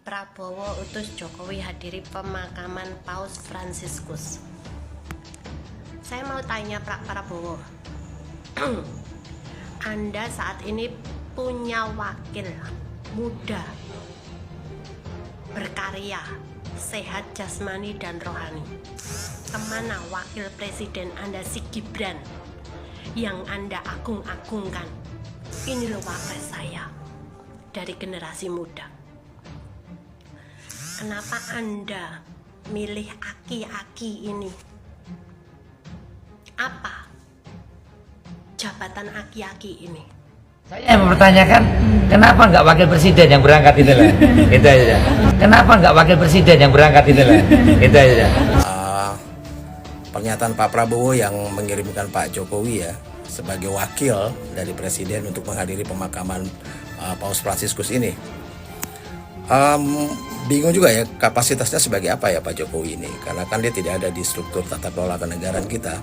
Prabowo utus Jokowi hadiri pemakaman Paus Fransiskus. Saya mau tanya Pak Prabowo, Anda saat ini punya wakil muda, berkarya, sehat jasmani dan rohani. Kemana wakil presiden Anda si Gibran yang Anda agung-agungkan? Ini loh wapres saya dari generasi muda. Kenapa Anda milih aki-aki ini? Apa jabatan aki-aki ini? Saya mempertanyakan kenapa nggak wakil presiden yang berangkat itu lah, itu aja. Kenapa nggak wakil presiden yang berangkat itu lah, itu aja. Pernyataan Pak Prabowo yang mengirimkan Pak Jokowi ya sebagai wakil dari presiden untuk menghadiri pemakaman Paus Fransiskus ini. Bingung juga ya kapasitasnya sebagai apa ya Pak Jokowi ini, karena kan dia tidak ada di struktur tata kelola kenegaraan kita.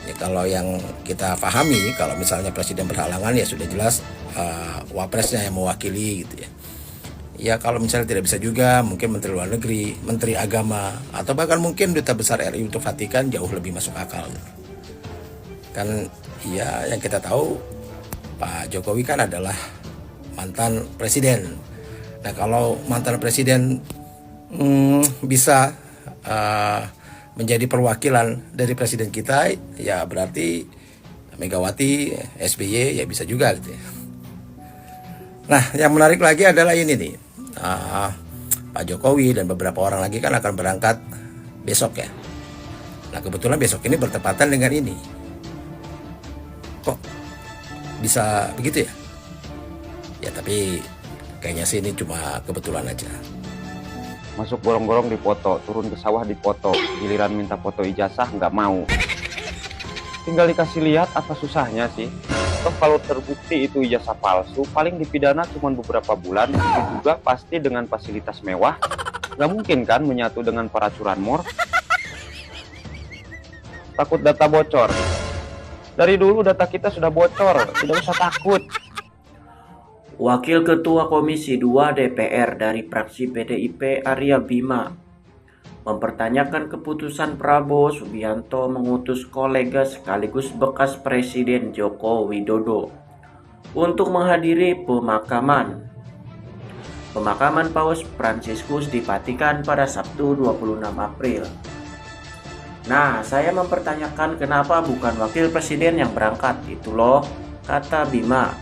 Ya, kalau yang kita pahami, kalau misalnya presiden berhalangan ya sudah jelas wapresnya yang mewakili gitu ya. Ya kalau misalnya tidak bisa juga mungkin Menteri Luar Negeri, Menteri Agama, atau bahkan mungkin Duta Besar RI untuk Vatikan jauh lebih masuk akal. Kan ya yang kita tahu Pak Jokowi kan adalah mantan presiden. Nah kalau mantan presiden bisa menjadi perwakilan dari presiden kita, ya berarti Megawati, SBY ya bisa juga gitu ya. Nah yang menarik lagi adalah ini nih, Pak Jokowi dan beberapa orang lagi kan akan berangkat besok ya. Nah kebetulan besok ini bertepatan dengan ini. Kok bisa begitu ya? Ya tapi kayaknya sih ini cuma kebetulan aja. Masuk gorong-gorong dipoto, turun ke sawah dipoto, giliran minta foto ijazah nggak mau. Tinggal dikasih lihat apa susahnya sih. Toh kalau terbukti itu ijazah palsu, paling dipidana cuma beberapa bulan, itu juga pasti dengan fasilitas mewah. Nggak mungkin kan menyatu dengan para curanmor. Takut data bocor. Dari dulu data kita sudah bocor, tidak usah takut. Wakil Ketua Komisi 2 DPR dari fraksi PDIP Arya Bima mempertanyakan keputusan Prabowo Subianto mengutus kolega sekaligus bekas Presiden Joko Widodo untuk menghadiri pemakaman Paus Fransiskus di Vatikan pada Sabtu 26 April. Nah, saya mempertanyakan kenapa bukan wakil presiden yang berangkat, itu loh, kata Bima.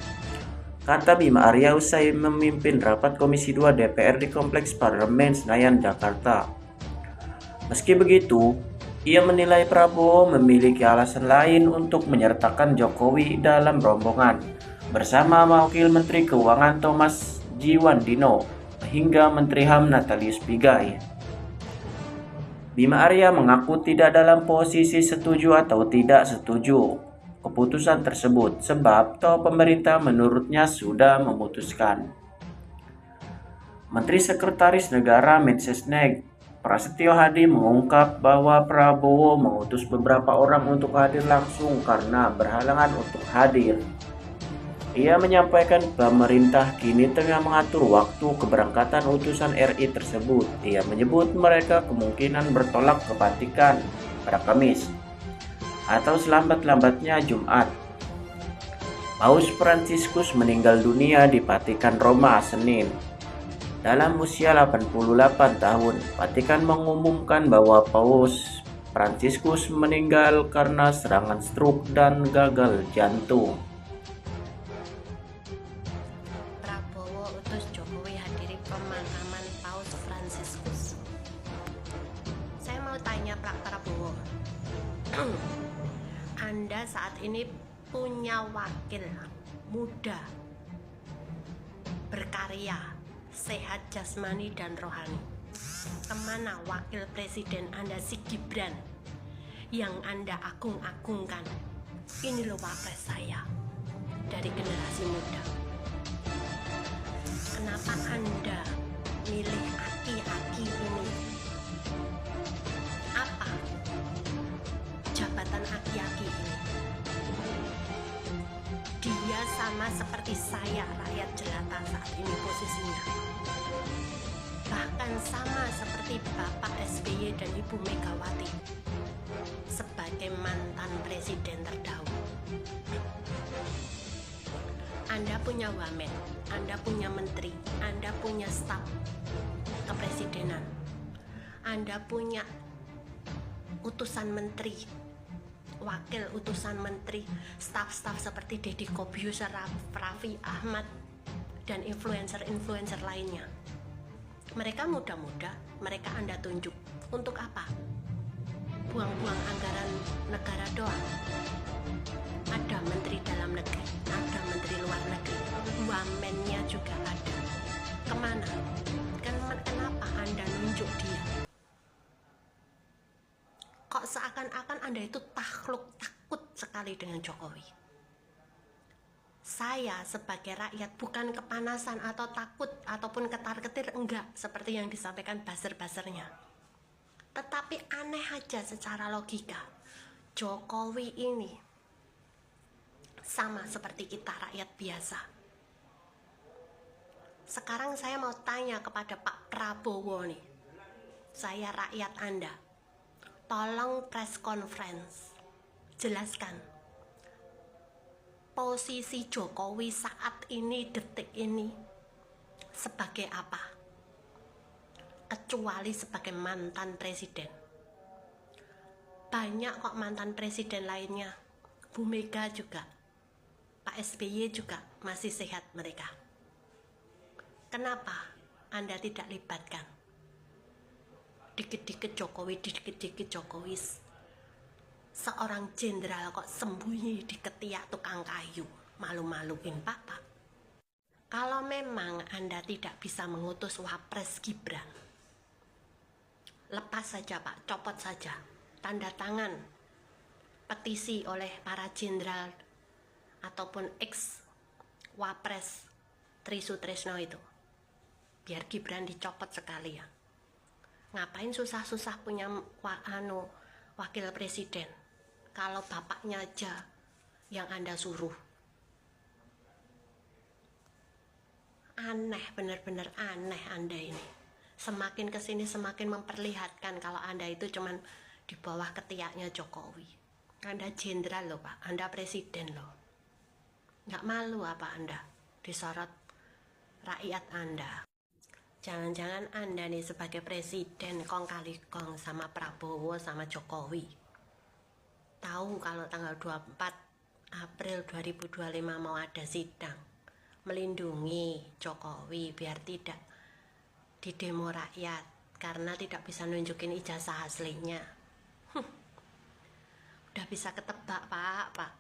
Kata Bima Arya usai memimpin rapat Komisi 2 DPR di Kompleks Parlemen Senayan, Jakarta. Meski begitu, ia menilai Prabowo memiliki alasan lain untuk menyertakan Jokowi dalam rombongan bersama Wakil Menteri Keuangan Thomas Djiwandino hingga Menteri HAM Natalius Pigai. Bima Arya mengaku tidak dalam posisi setuju atau tidak setuju keputusan tersebut sebab toh pemerintah menurutnya sudah memutuskan. Menteri Sekretaris Negara Mensesnek Prasetyo Hadi mengungkap bahwa Prabowo mengutus beberapa orang untuk hadir langsung karena berhalangan untuk hadir. Ia menyampaikan pemerintah kini tengah mengatur waktu keberangkatan utusan RI tersebut. Ia menyebut mereka kemungkinan bertolak ke Vatikan pada Kamis atau selambat-lambatnya Jumat. Paus Fransiskus meninggal dunia di Vatikan Roma Senin. Dalam usia 88 tahun, Vatikan mengumumkan bahwa Paus Fransiskus meninggal karena serangan stroke dan gagal jantung. Prabowo utus Jokowi hadiri pemakaman Paus Fransiskus. Saya mau tanya Pak Prabowo, Anda saat ini punya wakil muda, berkarya, sehat jasmani dan rohani. Kemana wakil presiden Anda si Gibran yang Anda agung-agungkan? Ini loh wapres saya dari generasi muda. Kenapa Anda milih aki-aki ini? Apa jabatan aki-aki ini? Dia sama seperti saya, rakyat jelata saat ini posisinya. sama seperti Bapak SBY dan Ibu Megawati sebagai mantan presiden terdahulu. Anda punya wamen, Anda punya menteri, Anda punya staf kepresidenan, Anda punya utusan menteri, wakil utusan menteri, staf-staf seperti Deddy Kobusier, Raffi Ahmad, dan influencer-influencer lainnya. Mereka muda-muda, mereka Anda tunjuk. Untuk apa? Buang-buang anggaran negara doang. Ada menteri dalam negeri, ada menteri luar negeri, wamennya juga ada. Kemana? Kenapa Anda nunjuk dia? Kok seakan-akan Anda itu takut sekali dengan Jokowi? Saya sebagai rakyat bukan kepanasan atau takut ataupun ketar-ketir, enggak seperti yang disampaikan buzzer-buzzernya. Tetapi aneh aja secara logika. Jokowi ini sama seperti kita rakyat biasa. Sekarang saya mau tanya kepada Pak Prabowo nih. Saya rakyat Anda. Tolong press conference. Jelaskan posisi Jokowi saat ini, detik ini, sebagai apa? Kecuali sebagai mantan presiden. Banyak kok mantan presiden lainnya. Bu Mega juga, Pak SBY juga masih sehat mereka. Kenapa Anda tidak libatkan? Dikit-dikit Jokowi, seorang jenderal kok sembunyi di ketiak tukang kayu, malu-maluin Papa. Kalau memang Anda tidak bisa mengutus Wapres Gibran, lepas saja Pak, copot saja, tanda tangan petisi oleh para jenderal ataupun ex Wapres Tri Sutresno itu, biar Gibran dicopot sekali ya. Ngapain susah-susah punya wakil presiden kalau bapaknya aja yang Anda suruh? Aneh, benar-benar aneh Anda ini. Semakin kesini semakin memperlihatkan kalau Anda itu cuman di bawah ketiaknya Jokowi. Anda jenderal loh Pak, Anda presiden loh. Nggak malu apa Anda disorot rakyat Anda? Jangan-jangan Anda nih sebagai presiden kong kali kong sama Prabowo sama Jokowi. Tahu kalau tanggal 24 April 2025 mau ada sidang, melindungi Jokowi biar tidak didemo rakyat karena tidak bisa nunjukin ijazah aslinya. Udah bisa ketebak Pak.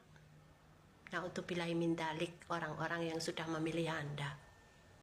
Naudzubillahi min dzalik, orang-orang yang sudah memilih Anda.